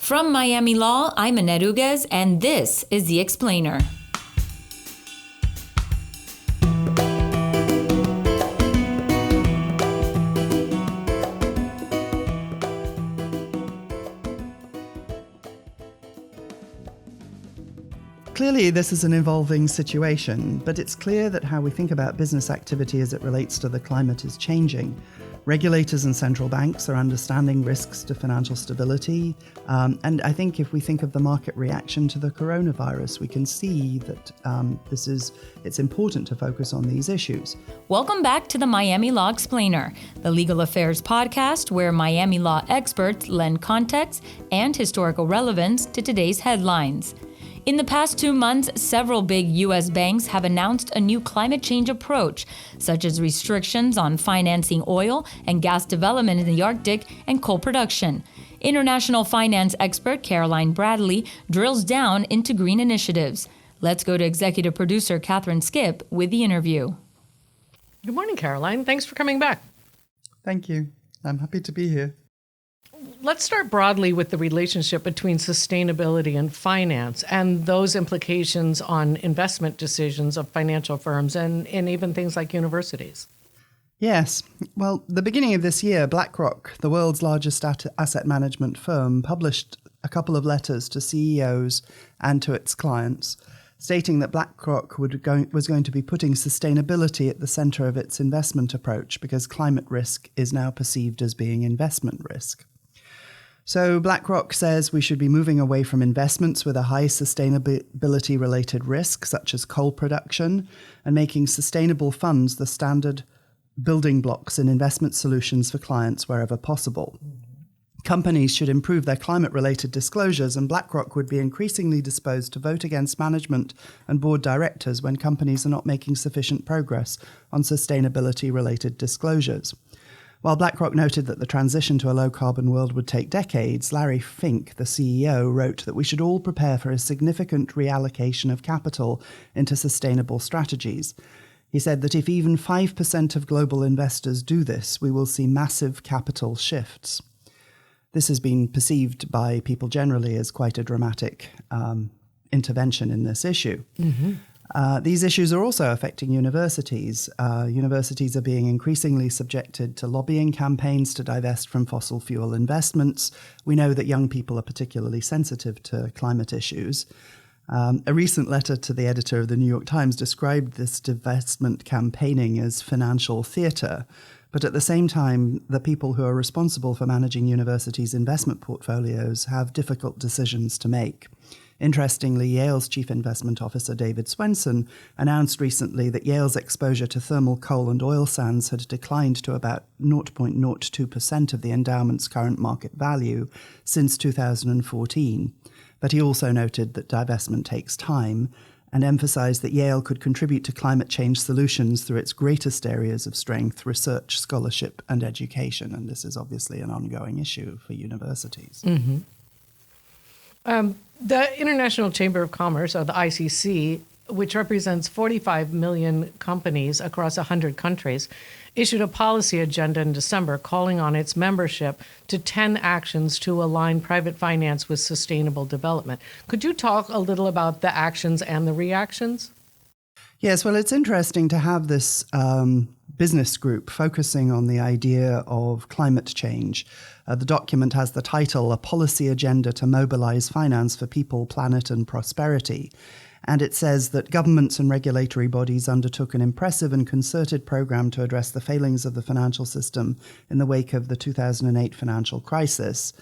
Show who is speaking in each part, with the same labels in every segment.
Speaker 1: From Miami Law, I'm Annette Uguez, and this is The Explainer.
Speaker 2: Clearly, this is an evolving situation, but it's clear that how we think about business activity as it relates to the climate is changing. Regulators and central banks are understanding risks to financial stability, and I think if we think of the market reaction to the coronavirus, we can see that it's important to focus on these issues.
Speaker 1: Welcome back to the Miami Law Explainer, the legal affairs podcast where Miami law experts lend context and historical relevance to today's headlines. In the past 2 months, several big U.S. banks have announced a new climate change approach, such as restrictions on financing oil and gas development in the Arctic and coal production. International finance expert Caroline Bradley drills down into green initiatives. Let's go to executive producer Catherine Skip with the interview.
Speaker 3: Good morning, Caroline. Thanks for coming back.
Speaker 2: Thank you. I'm happy to be here.
Speaker 3: Let's start broadly with the relationship between sustainability and finance and those implications on investment decisions of financial firms and even things like universities.
Speaker 2: Yes. Well, the beginning of this year, BlackRock, the world's largest asset management firm, published a couple of letters to CEOs and to its clients, stating that BlackRock was going to be putting sustainability at the center of its investment approach because climate risk is now perceived as being investment risk. So BlackRock says we should be moving away from investments with a high sustainability-related risk, such as coal production, and making sustainable funds the standard building blocks in investment solutions for clients wherever possible. Companies should improve their climate-related disclosures, and BlackRock would be increasingly disposed to vote against management and board directors when companies are not making sufficient progress on sustainability-related disclosures. While BlackRock noted that the transition to a low-carbon world would take decades, Larry Fink, the CEO, wrote that we should all prepare for a significant reallocation of capital into sustainable strategies. He said that if even 5% of global investors do this, we will see massive capital shifts. This has been perceived by people generally as quite a dramatic intervention in this issue. Mm-hmm. These issues are also affecting universities. Universities are being increasingly subjected to lobbying campaigns to divest from fossil fuel investments. We know that young people are particularly sensitive to climate issues. A recent letter to the editor of the New York Times described this divestment campaigning as financial theater. But at the same time, the people who are responsible for managing universities' investment portfolios have difficult decisions to make. Interestingly, Yale's chief investment officer, David Swenson, announced recently that Yale's exposure to thermal coal and oil sands had declined to about 0.02% of the endowment's current market value since 2014. But he also noted that divestment takes time and emphasized that Yale could contribute to climate change solutions through its greatest areas of strength, research, scholarship, and education. And this is obviously an ongoing issue for universities.
Speaker 3: Mm-hmm. The International Chamber of Commerce, or the ICC, which represents 45 million companies across 100 countries, issued a policy agenda in December calling on its membership to 10 actions to align private finance with sustainable development. Could you talk a little about the actions and the reactions?
Speaker 2: Yes, well, it's interesting to have this business group focusing on the idea of climate change. The document has the title, A Policy Agenda to Mobilize Finance for People, Planet and Prosperity. And it says that governments and regulatory bodies undertook an impressive and concerted program to address the failings of the financial system in the wake of the 2008 financial crisis.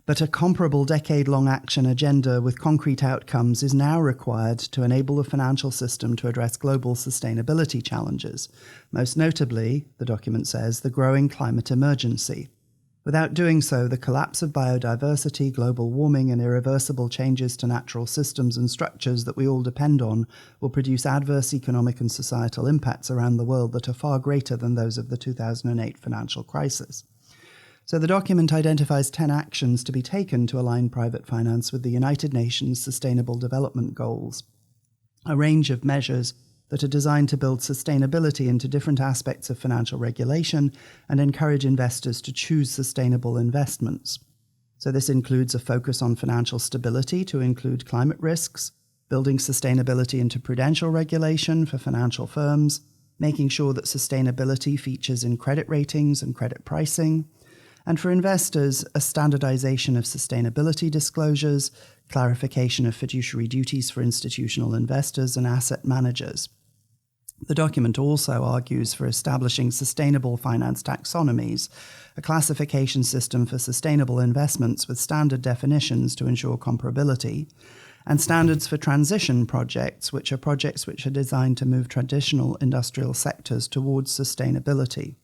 Speaker 2: But a comparable decade-long action agenda with concrete outcomes is now required to enable the financial system to address global sustainability challenges. Most notably, the document says, the growing climate emergency. Without doing so, the collapse of biodiversity, global warming, and irreversible changes to natural systems and structures that we all depend on will produce adverse economic and societal impacts around the world that are far greater than those of the 2008 financial crisis. So the document identifies 10 actions to be taken to align private finance with the United Nations Sustainable Development Goals, a range of measures that are designed to build sustainability into different aspects of financial regulation and encourage investors to choose sustainable investments. So this includes a focus on financial stability to include climate risks, building sustainability into prudential regulation for financial firms, making sure that sustainability features in credit ratings and credit pricing, and for investors, a standardization of sustainability disclosures, clarification of fiduciary duties for institutional investors and asset managers. The document also argues for establishing sustainable finance taxonomies, a classification system for sustainable investments with standard definitions to ensure comparability, and standards for transition projects, which are designed to move traditional industrial sectors towards sustainability.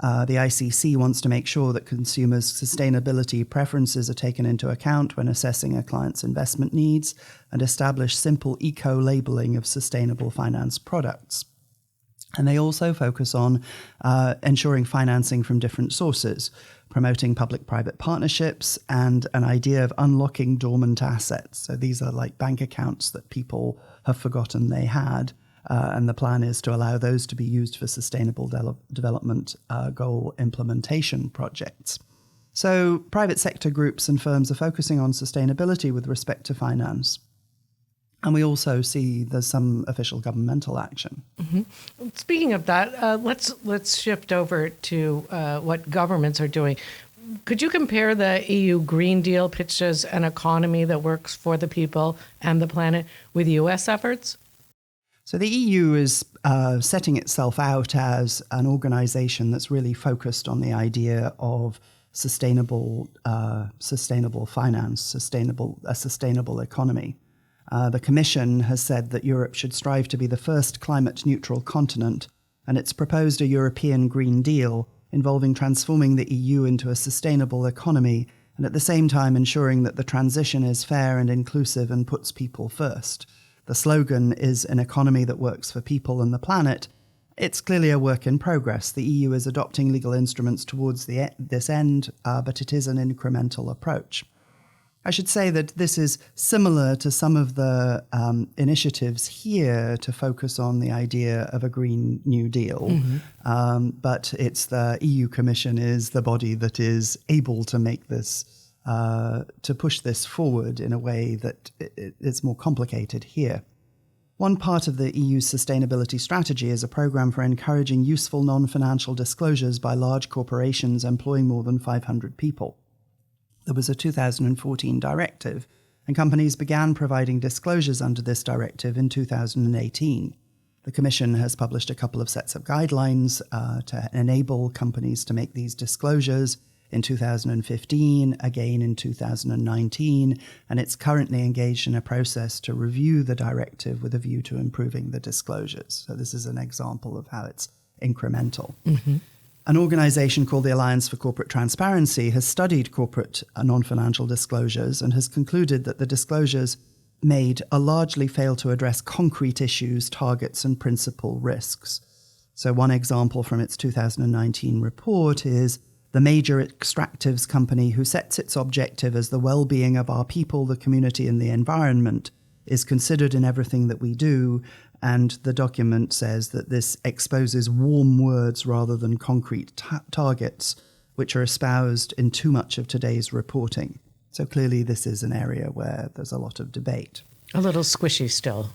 Speaker 2: The ICC wants to make sure that consumers' sustainability preferences are taken into account when assessing a client's investment needs and establish simple eco-labeling of sustainable finance products. And they also focus on ensuring financing from different sources, promoting public-private partnerships, and an idea of unlocking dormant assets. So these are like bank accounts that people have forgotten they had. And the plan is to allow those to be used for sustainable development goal implementation projects. So private sector groups and firms are focusing on sustainability with respect to finance. And we also see there's some official governmental action.
Speaker 3: Mm-hmm. Speaking of that, let's shift over to what governments are doing. Could you compare the EU Green Deal pitched as an economy that works for the people and the planet with U.S. efforts?
Speaker 2: So the EU is setting itself out as an organization that's really focused on the idea of sustainable finance, a sustainable economy. The Commission has said that Europe should strive to be the first climate-neutral continent, and it's proposed a European Green Deal involving transforming the EU into a sustainable economy and at the same time ensuring that the transition is fair and inclusive and puts people first. The slogan is an economy that works for people and the planet. It's clearly a work in progress. The EU is adopting legal instruments towards this end, but it is an incremental approach. I should say that this is similar to some of the initiatives here to focus on the idea of a Green New Deal, but it's the EU Commission is the body that is able to make this to push this forward in a way that it's more complicated here. One part of the EU's sustainability strategy is a program for encouraging useful non-financial disclosures by large corporations employing more than 500 people. There was a 2014 directive, and companies began providing disclosures under this directive in 2018. The Commission has published a couple of sets of guidelines to enable companies to make these disclosures in 2015, again in 2019, and it's currently engaged in a process to review the directive with a view to improving the disclosures. So this is an example of how it's incremental. Mm-hmm. An organization called the Alliance for Corporate Transparency has studied corporate non-financial disclosures and has concluded that the disclosures made largely fail to address concrete issues, targets, and principal risks. So one example from its 2019 report is the major extractives company who sets its objective as the well-being of our people, the community, and the environment is considered in everything that we do, and the document says that this exposes warm words rather than concrete targets, which are espoused in too much of today's reporting. So clearly this is an area where there's a lot of debate.
Speaker 3: A little squishy still.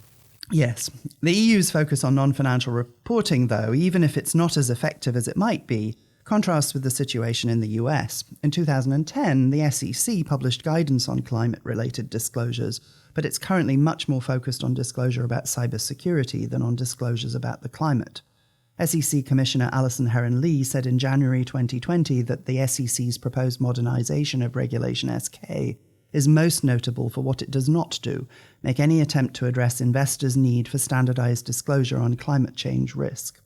Speaker 2: Yes. The EU's focus on non-financial reporting, though, even if it's not as effective as it might be, contrasts with the situation in the US. In 2010, the SEC published guidance on climate-related disclosures, but it's currently much more focused on disclosure about cybersecurity than on disclosures about the climate. SEC Commissioner Alison Heron-Lee said in January 2020 that the SEC's proposed modernization of Regulation SK is most notable for what it does not do, make any attempt to address investors' need for standardized disclosure on climate change risk.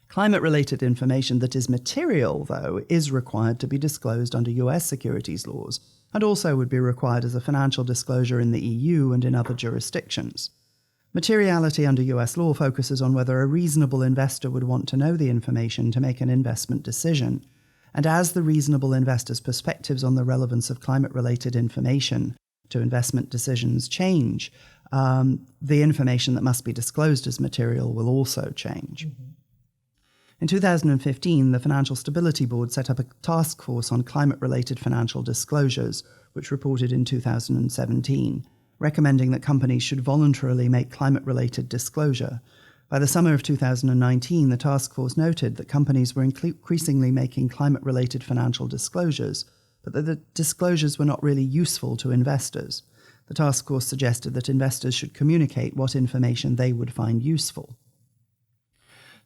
Speaker 2: Climate-related information that is material, though, is required to be disclosed under US securities laws, and also would be required as a financial disclosure in the EU and in other jurisdictions. Materiality under US law focuses on whether a reasonable investor would want to know the information to make an investment decision, and as the reasonable investor's perspectives on the relevance of climate-related information to investment decisions change, the information that must be disclosed as material will also change. Mm-hmm. In 2015, the Financial Stability Board set up a task force on climate-related financial disclosures, which reported in 2017, recommending that companies should voluntarily make climate-related disclosure. By the summer of 2019, the task force noted that companies were increasingly making climate-related financial disclosures, but that the disclosures were not really useful to investors. The task force suggested that investors should communicate what information they would find useful.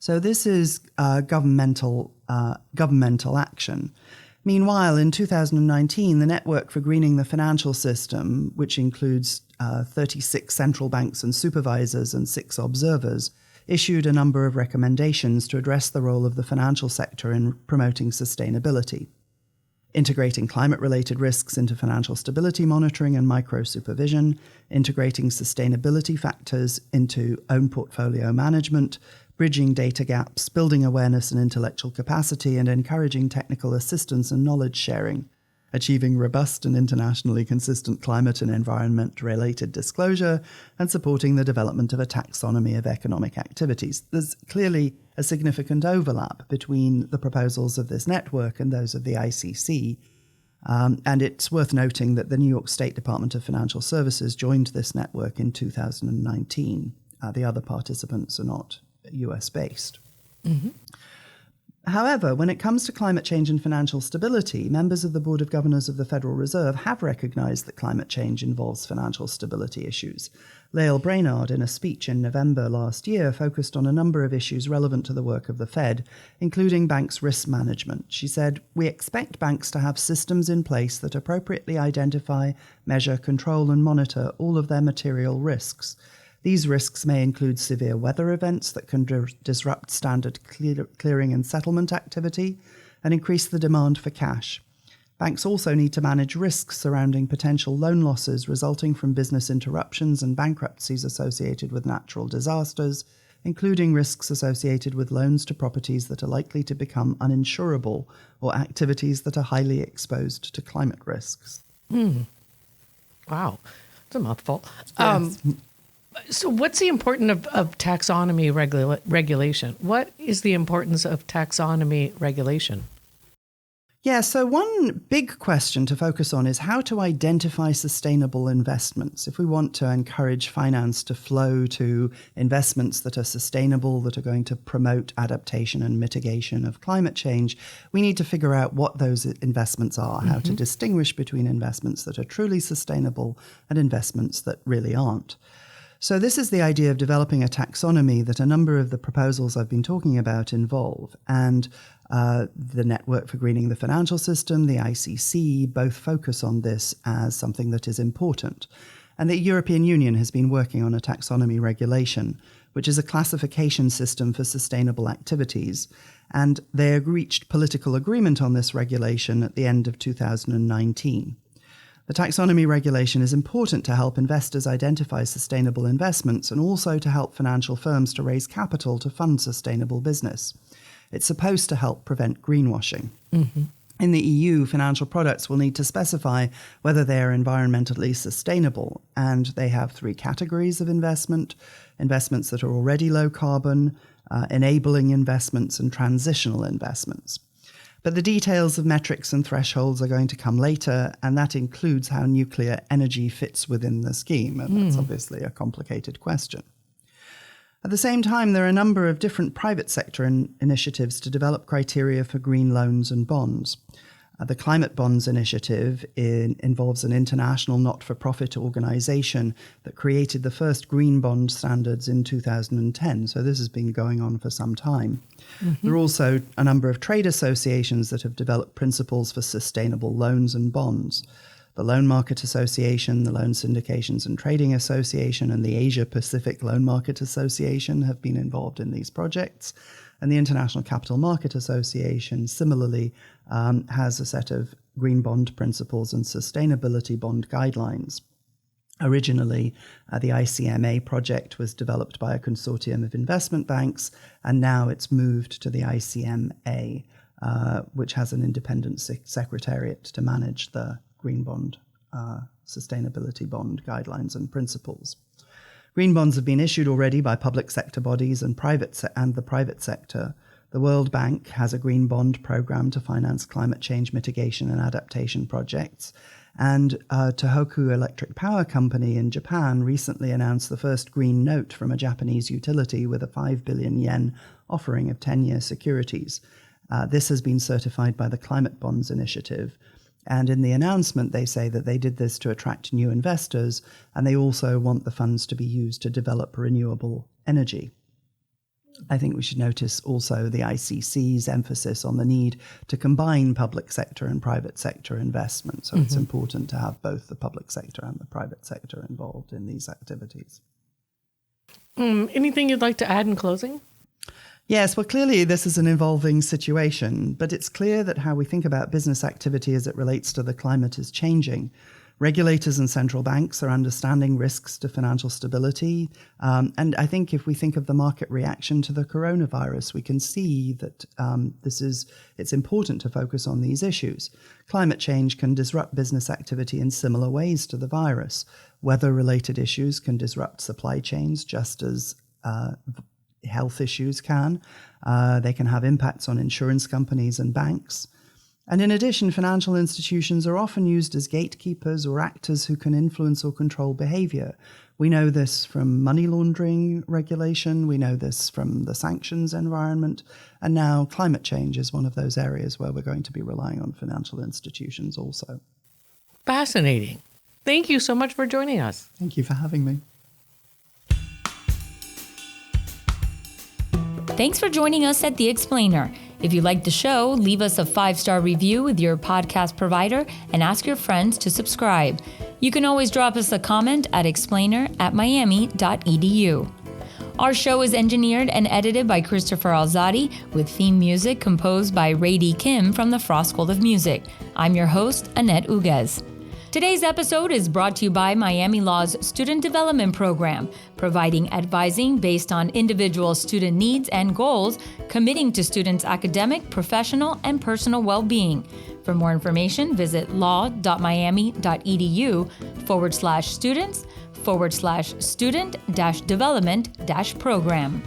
Speaker 2: So this is governmental action. Meanwhile, in 2019, the Network for Greening the Financial System, which includes 36 central banks and supervisors and 6 observers, issued a number of recommendations to address the role of the financial sector in promoting sustainability. Integrating climate-related risks into financial stability monitoring and micro-supervision, integrating sustainability factors into own portfolio management, bridging data gaps, building awareness and intellectual capacity, and encouraging technical assistance and knowledge sharing, achieving robust and internationally consistent climate and environment-related disclosure, and supporting the development of a taxonomy of economic activities. There's clearly a significant overlap between the proposals of this network and those of the ICC, and it's worth noting that the New York State Department of Financial Services joined this network in 2019. The other participants are not US-based. Mm-hmm. However, when it comes to climate change and financial stability, members of the Board of Governors of the Federal Reserve have recognized that climate change involves financial stability issues. Lael Brainard, in a speech in November last year, focused on a number of issues relevant to the work of the Fed, including banks' risk management. She said, "We expect banks to have systems in place that appropriately identify, measure, control, and monitor all of their material risks. These risks may include severe weather events that can disrupt standard clearing and settlement activity and increase the demand for cash. Banks also need to manage risks surrounding potential loan losses resulting from business interruptions and bankruptcies associated with natural disasters, including risks associated with loans to properties that are likely to become uninsurable or activities that are highly exposed to climate risks."
Speaker 3: Wow, that's a mouthful.
Speaker 2: Yes.
Speaker 3: So what's the importance of taxonomy regulation? What is the importance of taxonomy regulation?
Speaker 2: Yeah, so one big question to focus on is how to identify sustainable investments. If we want to encourage finance to flow to investments that are sustainable, that are going to promote adaptation and mitigation of climate change, we need to figure out what those investments are, how to distinguish between investments that are truly sustainable and investments that really aren't. So this is the idea of developing a taxonomy that a number of the proposals I've been talking about involve. And the Network for Greening the Financial System, the ICC, both focus on this as something that is important. And the European Union has been working on a taxonomy regulation, which is a classification system for sustainable activities. And they reached political agreement on this regulation at the end of 2019. The taxonomy regulation is important to help investors identify sustainable investments and also to help financial firms to raise capital to fund sustainable business. It's supposed to help prevent greenwashing. In the EU, financial products will need to specify whether they are environmentally sustainable, and they have 3 categories of investment: investments that are already low carbon, enabling investments, and transitional investments. But the details of metrics and thresholds are going to come later, and that includes how nuclear energy fits within the scheme, and that's obviously a complicated question. At the same time, there are a number of different private sector initiatives to develop criteria for green loans and bonds. The Climate Bonds Initiative involves an international not-for-profit organization that created the first green bond standards in 2010, so this has been going on for some time. There are also a number of trade associations that have developed principles for sustainable loans and bonds. The Loan Market Association, the Loan Syndications and Trading Association, and the Asia Pacific Loan Market Association have been involved in these projects. And the International Capital Market Association similarly has a set of green bond principles and sustainability bond guidelines. Originally, the ICMA project was developed by a consortium of investment banks, and now it's moved to the ICMA, which has an independent secretariat to manage the green bond sustainability bond guidelines and principles. Green bonds have been issued already by public sector bodies and the private sector, The World Bank has a green bond program to finance climate change mitigation and adaptation projects. And Tohoku Electric Power Company in Japan recently announced the first green note from a Japanese utility with a 5 billion yen offering of 10-year securities. This has been certified by the Climate Bonds Initiative. And in the announcement, they say that they did this to attract new investors, and they also want the funds to be used to develop renewable energy. I think we should notice also the ICC's emphasis on the need to combine public sector and private sector investment. So it's important to have both the public sector and the private sector involved in these activities.
Speaker 3: Anything you'd like to add in closing?
Speaker 2: Yes, well, clearly this is an evolving situation, but it's clear that how we think about business activity as it relates to the climate is changing. Regulators and central banks are understanding risks to financial stability. And I think if we think of the market reaction to the coronavirus, we can see that it's important to focus on these issues. Climate change can disrupt business activity in similar ways to the virus. Weather-related issues can disrupt supply chains just as health issues can. They can have impacts on insurance companies and banks. And in addition, financial institutions are often used as gatekeepers or actors who can influence or control behavior. We know this from money laundering regulation, we know this from the sanctions environment, and now climate change is one of those areas where we're going to be relying on financial institutions also.
Speaker 3: Fascinating. Thank you so much for joining us.
Speaker 2: Thank you for having me.
Speaker 1: Thanks for joining us at The Explainer. If you liked the show, leave us a 5-star review with your podcast provider and ask your friends to subscribe. You can always drop us a comment at explainer@miami.edu. Our show is engineered and edited by Christopher Alzadi with theme music composed by Rady Kim from the Frost School of Music. I'm your host, Annette Uguez. Today's episode is brought to you by Miami Law's Student Development Program, providing advising based on individual student needs and goals, committing to students' academic, professional, and personal well-being. For more information, visit law.miami.edu/students/student-development-program.